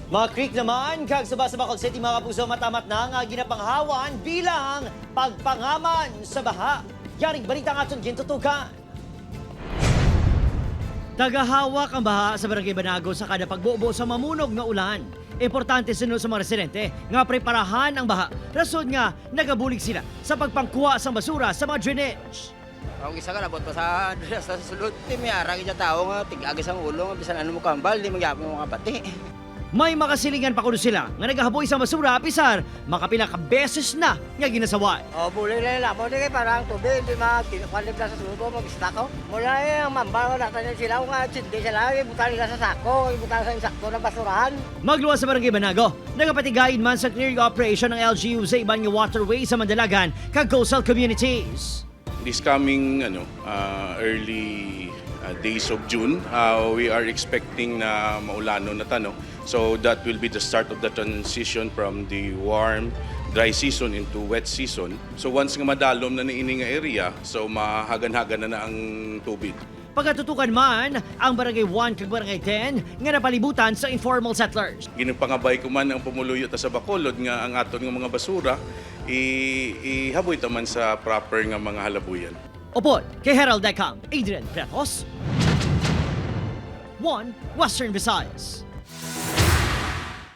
Mga creek naman, kag sa Bacol City mga kapuso matamat na nga ginapanghawan bilang pagpangaman sa baha. Yaring balita nga itong gintutukan. Tagahawak ang baha sa Barangay Banago sa kada pagbubo sa mamunog nga ulan. Importante sunod sa mga residente nga preparahan ang baha. Rason nga nagabulig sila sa pagpangkuha sa basura sa mga drainage. Ang isa ka nabot pa sa sulod. Di may arang yung tao nga, tig-agis ang ulo, bisan ano mo kambal, di magyapon mo mga pati. May makasilingan pa kuno sila nga nagahaboy sa basura pisar makapila ka beses na nga ginasaway. Buli na nila, mo di kay parang tubig, di makikwalib na sa sulod mo, mag-stack ko. Mula yung mambal ko natin sila, nga hindi sila, ibutan nila sa sako, ibutan sa insakto ng basurahan. Magluwas sa Barangay Banago, nagapatigayin man sa clearing operation ng LGU sa ibang waterway sa Mandalagan kag coastal communities. This coming early days of June, we are expecting na maulano na tano. So that will be the start of the transition from the warm, dry season into wet season. So once nga madalom na niini nga area, so mahagan-hagan na ang tubig. Pagkatutukan man ang Barangay 1 kag Barangay 10 nga napalibutan sa informal settlers. Ginapangabay ko man ang pumuluyo ta sa Bacolod nga ang aton nga mga basura ihaboy taman sa proper nga mga halabuyan. Upod kay Herald Decam, Adrian Pretos, 1 Western Visayas.